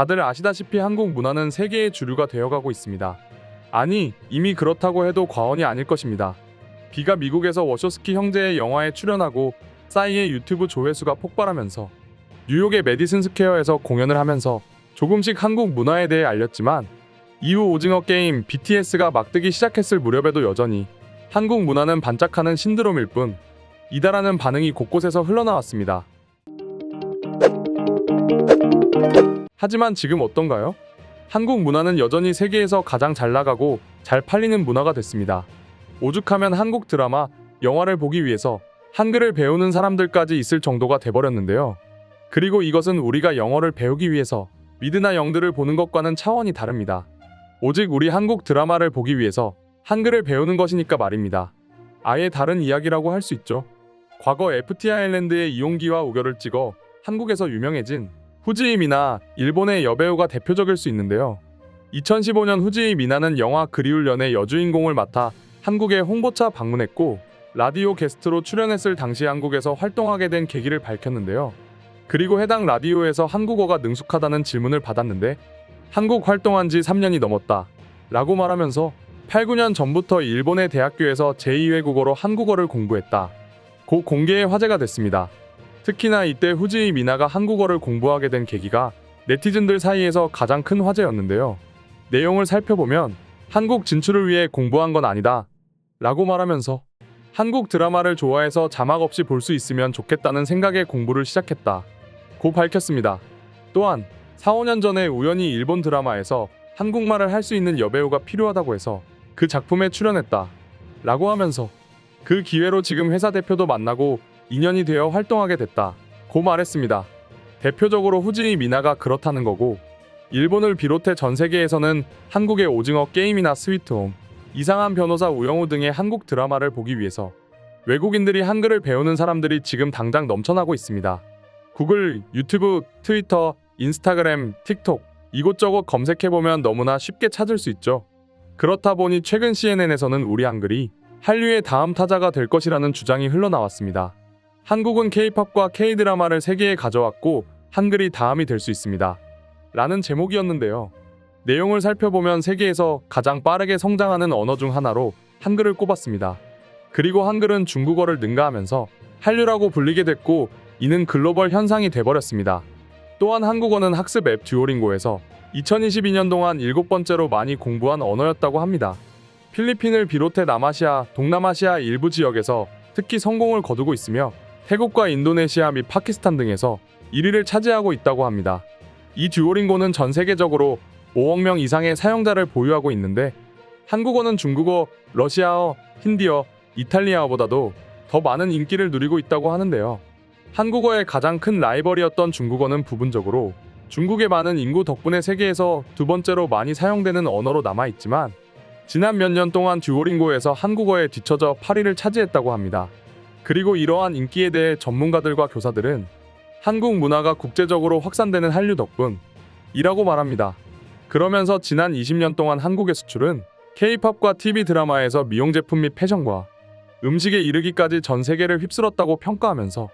다들 아시다시피 한국 문화는 세계의 주류가 되어가고 있습니다. 아니, 이미 그렇다고 해도 과언이 아닐 것입니다. 비가 미국에서 워쇼스키 형제의 영화에 출연하고 싸이의 유튜브 조회수가 폭발하면서 뉴욕의 메디슨 스퀘어에서 공연을 하면서 조금씩 한국 문화에 대해 알렸지만 이후 오징어 게임 BTS가 막뜨기 시작했을 무렵에도 여전히 한국 문화는 반짝하는 신드롬일 뿐 이다라는 반응이 곳곳에서 흘러나왔습니다. 하지만 지금 어떤가요? 한국 문화는 여전히 세계에서 가장 잘 나가고 잘 팔리는 문화가 됐습니다. 오죽하면 한국 드라마, 영화를 보기 위해서 한글을 배우는 사람들까지 있을 정도가 돼버렸는데요. 그리고 이것은 우리가 영어를 배우기 위해서 미드나 영드를 보는 것과는 차원이 다릅니다. 오직 우리 한국 드라마를 보기 위해서 한글을 배우는 것이니까 말입니다. 아예 다른 이야기라고 할 수 있죠. 과거 FT 아일랜드의 이용기와 우결을 찍어 한국에서 유명해진 후지이 미나, 일본의 여배우가 대표적일 수 있는데요. 2015년 후지이 미나는 영화 그리울 연의 여주인공을 맡아 한국에 홍보차 방문했고 라디오 게스트로 출연했을 당시 한국에서 활동하게 된 계기를 밝혔는데요. 그리고 해당 라디오에서 한국어가 능숙하다는 질문을 받았는데 한국 활동한 지 3년이 넘었다 라고 말하면서 8, 9년 전부터 일본의 대학교에서 제2외국어로 한국어를 공부했다 고 공개의 화제가 됐습니다. 특히나 이때 후지이 미나가 한국어를 공부하게 된 계기가 네티즌들 사이에서 가장 큰 화제였는데요. 내용을 살펴보면 한국 진출을 위해 공부한 건 아니다 라고 말하면서 한국 드라마를 좋아해서 자막 없이 볼 수 있으면 좋겠다는 생각에 공부를 시작했다 고 밝혔습니다. 또한 4, 5년 전에 우연히 일본 드라마에서 한국말을 할 수 있는 여배우가 필요하다고 해서 그 작품에 출연했다 라고 하면서 그 기회로 지금 회사 대표도 만나고 인연이 되어 활동하게 됐다 고 말했습니다. 대표적으로 후지이 미나가 그렇다는 거고 일본을 비롯해 전 세계에서는 한국의 오징어 게임이나 스위트홈, 이상한 변호사 우영우 등의 한국 드라마를 보기 위해서 외국인들이 한글을 배우는 사람들이 지금 당장 넘쳐나고 있습니다. 구글, 유튜브, 트위터, 인스타그램, 틱톡 이곳저곳 검색해보면 너무나 쉽게 찾을 수 있죠. 그렇다 보니 최근 CNN에서는 우리 한글이 한류의 다음 타자가 될 것이라는 주장이 흘러나왔습니다. 한국은 K-팝과 K-드라마를 세계에 가져왔고 한글이 다음이 될 수 있습니다. 라는 제목이었는데요. 내용을 살펴보면 세계에서 가장 빠르게 성장하는 언어 중 하나로 한글을 꼽았습니다. 그리고 한글은 중국어를 능가하면서 한류라고 불리게 됐고 이는 글로벌 현상이 돼버렸습니다. 또한 한국어는 학습 앱 듀오링고에서 2022년 동안 7번째로 많이 공부한 언어였다고 합니다. 필리핀을 비롯해 남아시아, 동남아시아 일부 지역에서 특히 성공을 거두고 있으며 태국과 인도네시아 및 파키스탄 등에서 1위를 차지하고 있다고 합니다. 이 듀오링고는 전 세계적으로 5억 명 이상의 사용자를 보유하고 있는데 한국어는 중국어, 러시아어, 힌디어, 이탈리아어보다도 더 많은 인기를 누리고 있다고 하는데요. 한국어의 가장 큰 라이벌이었던 중국어는 부분적으로 중국의 많은 인구 덕분에 세계에서 두 번째로 많이 사용되는 언어로 남아있지만 지난 몇 년 동안 듀오링고에서 한국어에 뒤처져 8위를 차지했다고 합니다. 그리고 이러한 인기에 대해 전문가들과 교사들은 한국 문화가 국제적으로 확산되는 한류 덕분이라고 말합니다. 그러면서 지난 20년 동안 한국의 수출은 K-팝과 TV 드라마에서 미용 제품 및 패션과 음식에 이르기까지 전 세계를 휩쓸었다고 평가하면서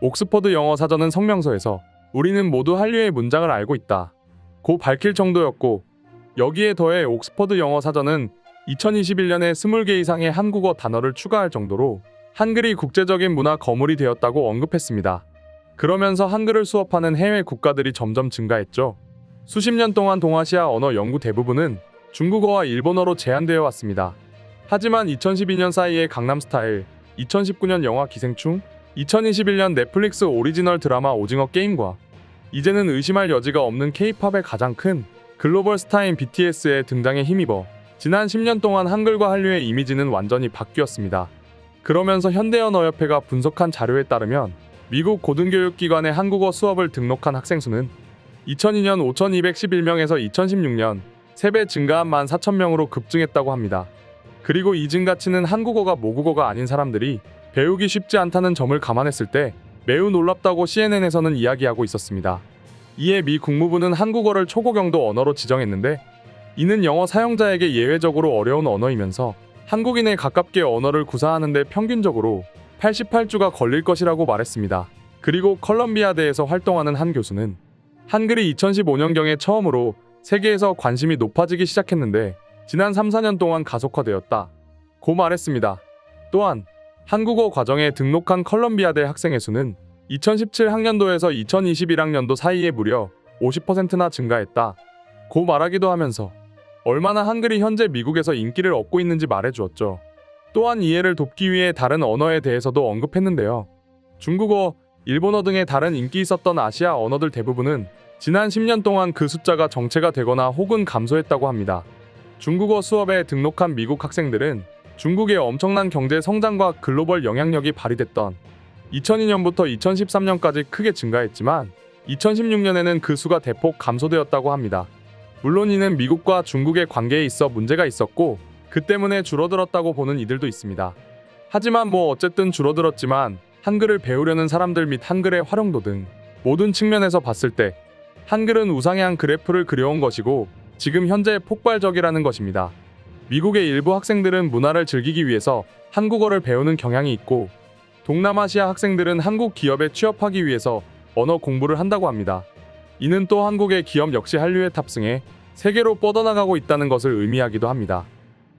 옥스퍼드 영어 사전은 성명서에서 우리는 모두 한류의 문장을 알고 있다 고 밝힐 정도였고 여기에 더해 옥스퍼드 영어 사전은 2021년에 20개 이상의 한국어 단어를 추가할 정도로 한글이 국제적인 문화 거물이 되었다고 언급했습니다. 그러면서 한글을 수업하는 해외 국가들이 점점 증가했죠. 수십 년 동안 동아시아 언어 연구 대부분은 중국어와 일본어로 제한되어 왔습니다. 하지만 2012년 사이에 강남스타일, 2019년 영화 기생충, 2021년 넷플릭스 오리지널 드라마 오징어 게임과 이제는 의심할 여지가 없는 K-팝의 가장 큰 글로벌 스타인 BTS의 등장에 힘입어 지난 10년 동안 한글과 한류의 이미지는 완전히 바뀌었습니다. 그러면서 현대언어협회가 분석한 자료에 따르면 미국 고등교육기관의 한국어 수업을 등록한 학생 수는 2002년 5,211명에서 2016년 3배 증가한 14,000명으로 급증했다고 합니다. 그리고 이 증가치는 한국어가 모국어가 아닌 사람들이 배우기 쉽지 않다는 점을 감안했을 때 매우 놀랍다고 CNN에서는 이야기하고 있었습니다. 이에 미 국무부는 한국어를 초고경도 언어로 지정했는데 이는 영어 사용자에게 예외적으로 어려운 언어이면서 한국인에 가깝게 언어를 구사하는 데 평균적으로 88주가 걸릴 것이라고 말했습니다. 그리고 컬럼비아대에서 활동하는 한 교수는 한글이 2015년경에 처음으로 세계에서 관심이 높아지기 시작했는데 지난 3, 4년 동안 가속화되었다. 고 말했습니다. 또한 한국어 과정에 등록한 컬럼비아대 학생의 수는 2017 학년도에서 2021학년도 사이에 무려 50%나 증가했다. 고 말하기도 하면서 얼마나 한글이 현재 미국에서 인기를 얻고 있는지 말해주었죠. 또한 이해를 돕기 위해 다른 언어에 대해서도 언급했는데요. 중국어, 일본어 등의 다른 인기 있었던 아시아 언어들 대부분은 지난 10년 동안 그 숫자가 정체가 되거나 혹은 감소했다고 합니다. 중국어 수업에 등록한 미국 학생들은 중국의 엄청난 경제 성장과 글로벌 영향력이 발휘됐던 2002년부터 2013년까지 크게 증가했지만 2016년에는 그 수가 대폭 감소되었다고 합니다. 물론 이는 미국과 중국의 관계에 있어 문제가 있었고 그 때문에 줄어들었다고 보는 이들도 있습니다. 하지만 어쨌든 줄어들었지만 한글을 배우려는 사람들 및 한글의 활용도 등 모든 측면에서 봤을 때 한글은 우상향 그래프를 그려온 것이고 지금 현재 폭발적이라는 것입니다. 미국의 일부 학생들은 문화를 즐기기 위해서 한국어를 배우는 경향이 있고 동남아시아 학생들은 한국 기업에 취업하기 위해서 언어 공부를 한다고 합니다. 이는 또 한국의 기업 역시 한류에 탑승해 세계로 뻗어나가고 있다는 것을 의미하기도 합니다.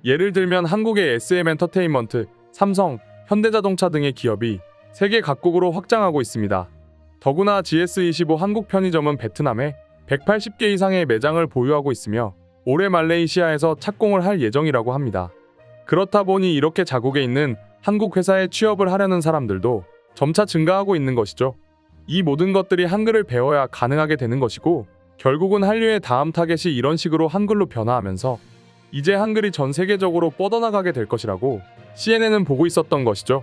예를 들면 한국의 SM엔터테인먼트, 삼성, 현대자동차 등의 기업이 세계 각국으로 확장하고 있습니다. 더구나 GS25 한국 편의점은 베트남에 180개 이상의 매장을 보유하고 있으며 올해 말레이시아에서 착공을 할 예정이라고 합니다. 그렇다 보니 이렇게 자국에 있는 한국 회사에 취업을 하려는 사람들도 점차 증가하고 있는 것이죠. 이 모든 것들이 한글을 배워야 가능하게 되는 것이고 결국은 한류의 다음 타겟이 이런 식으로 한글로 변화하면서 이제 한글이 전 세계적으로 뻗어나가게 될 것이라고 CNN은 보고 있었던 것이죠.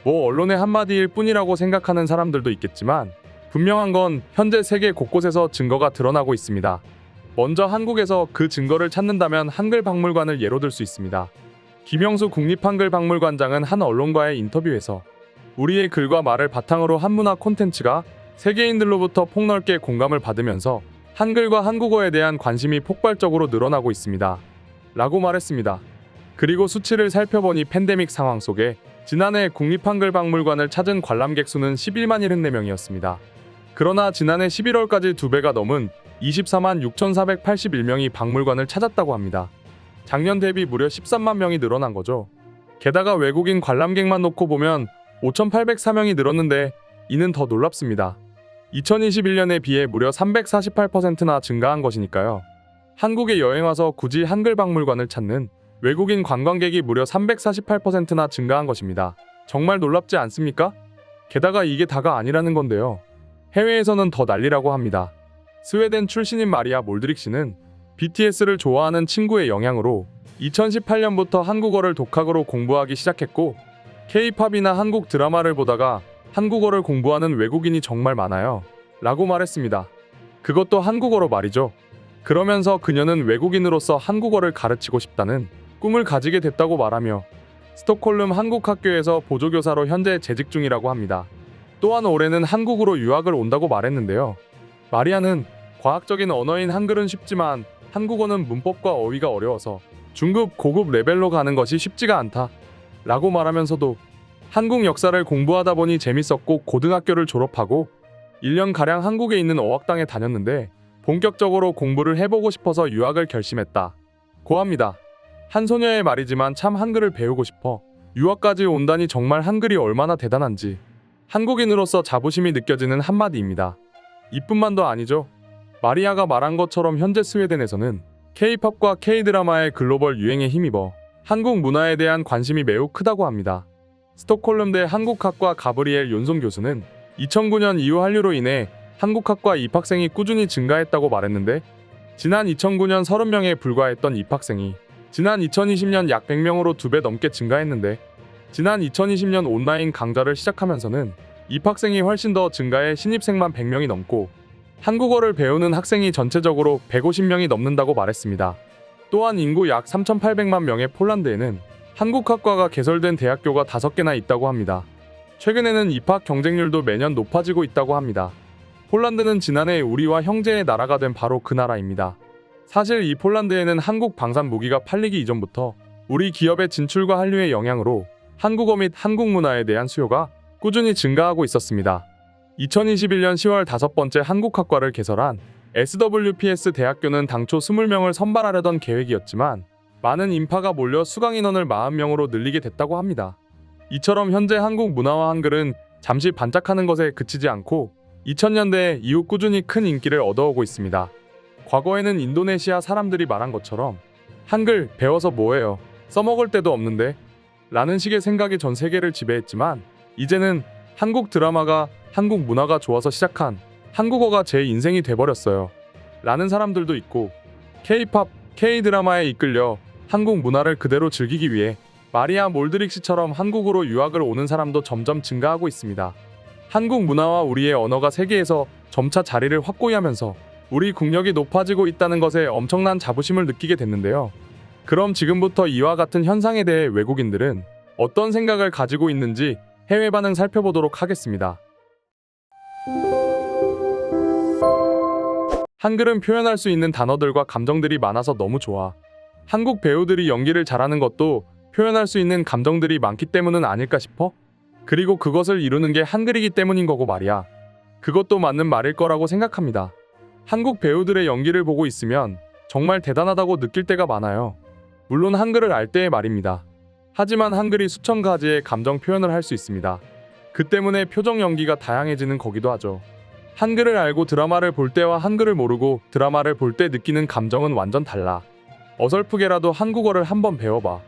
언론의 한마디일 뿐이라고 생각하는 사람들도 있겠지만 분명한 건 현재 세계 곳곳에서 증거가 드러나고 있습니다. 먼저 한국에서 그 증거를 찾는다면 한글박물관을 예로 들 수 있습니다. 김영수 국립한글박물관장은 한 언론과의 인터뷰에서 우리의 글과 말을 바탕으로 한문화 콘텐츠가 세계인들로부터 폭넓게 공감을 받으면서 한글과 한국어에 대한 관심이 폭발적으로 늘어나고 있습니다. 라고 말했습니다. 그리고 수치를 살펴보니 팬데믹 상황 속에 지난해 국립한글박물관을 찾은 관람객 수는 11만 74명이었습니다. 그러나 지난해 11월까지 2배가 넘은 24만 6,481명이 박물관을 찾았다고 합니다. 작년 대비 무려 13만 명이 늘어난 거죠. 게다가 외국인 관람객만 놓고 보면 5,804명이 늘었는데 이는 더 놀랍습니다. 2021년에 비해 무려 348%나 증가한 것이니까요. 한국에 여행 와서 굳이 한글 박물관을 찾는 외국인 관광객이 무려 348%나 증가한 것입니다. 정말 놀랍지 않습니까? 게다가 이게 다가 아니라는 건데요. 해외에서는 더 난리라고 합니다. 스웨덴 출신인 마리아 몰드릭 씨는 BTS를 좋아하는 친구의 영향으로 2018년부터 한국어를 독학으로 공부하기 시작했고 K-팝이나 한국 드라마를 보다가 한국어를 공부하는 외국인이 정말 많아요. 라고 말했습니다. 그것도 한국어로 말이죠. 그러면서 그녀는 외국인으로서 한국어를 가르치고 싶다는 꿈을 가지게 됐다고 말하며 스톡홀름 한국학교에서 보조교사로 현재 재직 중이라고 합니다. 또한 올해는 한국으로 유학을 온다고 말했는데요. 마리아는 과학적인 언어인 한글은 쉽지만 한국어는 문법과 어휘가 어려워서 중급, 고급 레벨로 가는 것이 쉽지가 않다. 라고 말하면서도 한국 역사를 공부하다 보니 재밌었고 고등학교를 졸업하고 1년가량 한국에 있는 어학당에 다녔는데 본격적으로 공부를 해보고 싶어서 유학을 결심했다. 고 합니다. 한 소녀의 말이지만 참 한글을 배우고 싶어 유학까지 온다니 정말 한글이 얼마나 대단한지 한국인으로서 자부심이 느껴지는 한마디입니다. 이뿐만도 아니죠. 마리아가 말한 것처럼 현재 스웨덴에서는 K-팝과 K-드라마의 글로벌 유행에 힘입어 한국 문화에 대한 관심이 매우 크다고 합니다. 스톡홀름대 한국학과 가브리엘 욘송 교수는 2009년 이후 한류로 인해 한국학과 입학생이 꾸준히 증가했다고 말했는데 지난 2009년 30명에 불과했던 입학생이 지난 2020년 약 100명으로 2배 넘게 증가했는데 지난 2020년 온라인 강좌를 시작하면서는 입학생이 훨씬 더 증가해 신입생만 100명이 넘고 한국어를 배우는 학생이 전체적으로 150명이 넘는다고 말했습니다. 또한 인구 약 3,800만 명의 폴란드에는 한국학과가 개설된 대학교가 5개나 있다고 합니다. 최근에는 입학 경쟁률도 매년 높아지고 있다고 합니다. 폴란드는 지난해 우리와 형제의 나라가 된 바로 그 나라입니다. 사실 이 폴란드에는 한국 방산 무기가 팔리기 이전부터 우리 기업의 진출과 한류의 영향으로 한국어 및 한국 문화에 대한 수요가 꾸준히 증가하고 있었습니다. 2021년 10월 5번째 한국학과를 개설한 SWPS 대학교는 당초 20명을 선발하려던 계획이었지만 많은 인파가 몰려 수강 인원을 40명으로 늘리게 됐다고 합니다. 이처럼 현재 한국 문화와 한글은 잠시 반짝하는 것에 그치지 않고 2000년대 이후 꾸준히 큰 인기를 얻어오고 있습니다. 과거에는 인도네시아 사람들이 말한 것처럼 한글 배워서 뭐해요? 써먹을 데도 없는데? 라는 식의 생각이 전 세계를 지배했지만 이제는 한국 드라마가 한국 문화가 좋아서 시작한 한국어가 제 인생이 돼버렸어요. 라는 사람들도 있고 K-팝, K-드라마에 이끌려 한국 문화를 그대로 즐기기 위해 마리아 몰드릭 씨처럼 한국으로 유학을 오는 사람도 점점 증가하고 있습니다. 한국 문화와 우리의 언어가 세계에서 점차 자리를 확고히 하면서 우리 국력이 높아지고 있다는 것에 엄청난 자부심을 느끼게 됐는데요. 그럼 지금부터 이와 같은 현상에 대해 외국인들은 어떤 생각을 가지고 있는지 해외 반응 살펴보도록 하겠습니다. 한글은 표현할 수 있는 단어들과 감정들이 많아서 너무 좋아. 한국 배우들이 연기를 잘하는 것도 표현할 수 있는 감정들이 많기 때문은 아닐까 싶어? 그리고 그것을 이루는 게 한글이기 때문인 거고 말이야. 그것도 맞는 말일 거라고 생각합니다. 한국 배우들의 연기를 보고 있으면 정말 대단하다고 느낄 때가 많아요. 물론 한글을 알 때의 말입니다. 하지만 한글이 수천 가지의 감정 표현을 할 수 있습니다. 그 때문에 표정 연기가 다양해지는 거기도 하죠. 한글을 알고 드라마를 볼 때와 한글을 모르고 드라마를 볼 때 느끼는 감정은 완전 달라. 어설프게라도 한국어를 한번 배워봐.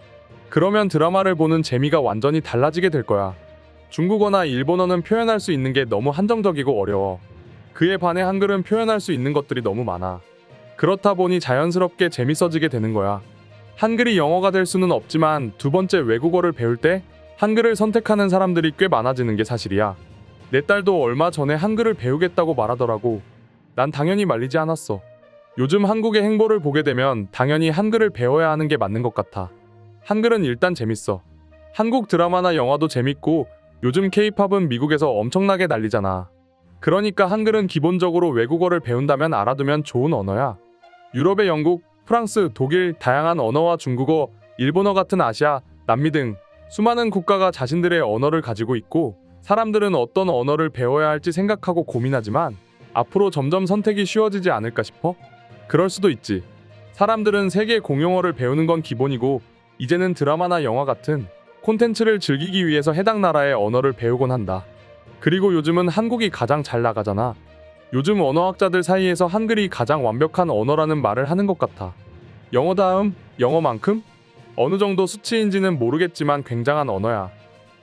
그러면 드라마를 보는 재미가 완전히 달라지게 될 거야. 중국어나 일본어는 표현할 수 있는 게 너무 한정적이고 어려워. 그에 반해 한글은 표현할 수 있는 것들이 너무 많아. 그렇다 보니 자연스럽게 재밌어지게 되는 거야. 한글이 영어가 될 수는 없지만 두 번째 외국어를 배울 때 한글을 선택하는 사람들이 꽤 많아지는 게 사실이야. 내 딸도 얼마 전에 한글을 배우겠다고 말하더라고. 난 당연히 말리지 않았어. 요즘 한국의 행보를 보게 되면 당연히 한글을 배워야 하는 게 맞는 것 같아. 한글은 일단 재밌어. 한국 드라마나 영화도 재밌고 요즘 K-팝은 미국에서 엄청나게 난리잖아. 그러니까 한글은 기본적으로 외국어를 배운다면 알아두면 좋은 언어야. 유럽의 영국, 프랑스, 독일, 다양한 언어와 중국어, 일본어 같은 아시아, 남미 등 수많은 국가가 자신들의 언어를 가지고 있고 사람들은 어떤 언어를 배워야 할지 생각하고 고민하지만 앞으로 점점 선택이 쉬워지지 않을까 싶어? 그럴 수도 있지. 사람들은 세계 공용어를 배우는 건 기본이고 이제는 드라마나 영화 같은 콘텐츠를 즐기기 위해서 해당 나라의 언어를 배우곤 한다. 그리고 요즘은 한국이 가장 잘 나가잖아. 요즘 언어학자들 사이에서 한글이 가장 완벽한 언어라는 말을 하는 것 같아. 영어 다음, 영어만큼? 어느 정도 수치인지는 모르겠지만 굉장한 언어야.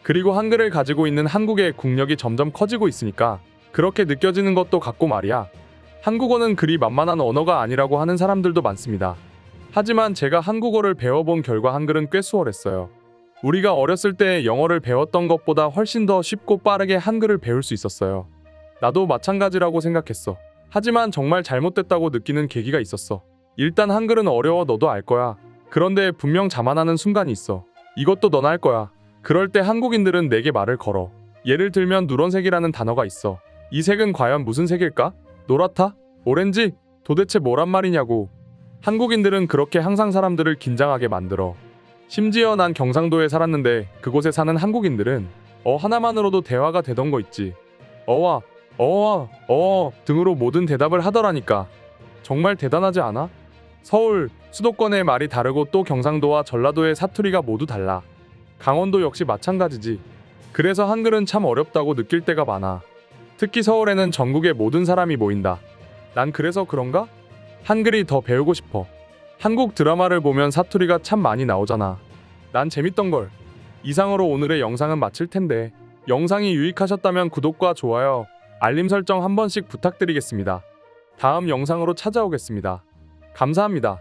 그리고 한글을 가지고 있는 한국의 국력이 점점 커지고 있으니까 그렇게 느껴지는 것도 같고 말이야. 한국어는 그리 만만한 언어가 아니라고 하는 사람들도 많습니다. 하지만 제가 한국어를 배워본 결과 한글은 꽤 수월했어요. 우리가 어렸을 때 영어를 배웠던 것보다 훨씬 더 쉽고 빠르게 한글을 배울 수 있었어요. 나도 마찬가지라고 생각했어. 하지만 정말 잘못됐다고 느끼는 계기가 있었어. 일단 한글은 어려워. 너도 알 거야. 그런데 분명 자만하는 순간이 있어. 이것도 넌 알 거야. 그럴 때 한국인들은 내게 말을 걸어. 예를 들면 누런색이라는 단어가 있어. 이 색은 과연 무슨 색일까? 노랗다? 오렌지? 도대체 뭐란 말이냐고. 한국인들은 그렇게 항상 사람들을 긴장하게 만들어. 심지어 난 경상도에 살았는데 그곳에 사는 한국인들은 하나만으로도 대화가 되던 거 있지. 어와, 등으로 모든 대답을 하더라니까. 정말 대단하지 않아? 서울, 수도권의 말이 다르고 또 경상도와 전라도의 사투리가 모두 달라. 강원도 역시 마찬가지지. 그래서 한글은 참 어렵다고 느낄 때가 많아. 특히 서울에는 전국의 모든 사람이 모인다. 난 그래서 그런가? 한글이 더 배우고 싶어. 한국 드라마를 보면 사투리가 참 많이 나오잖아. 난 재밌던걸. 이상으로 오늘의 영상은 마칠 텐데 영상이 유익하셨다면 구독과 좋아요, 알림 설정 한 번씩 부탁드리겠습니다. 다음 영상으로 찾아오겠습니다. 감사합니다.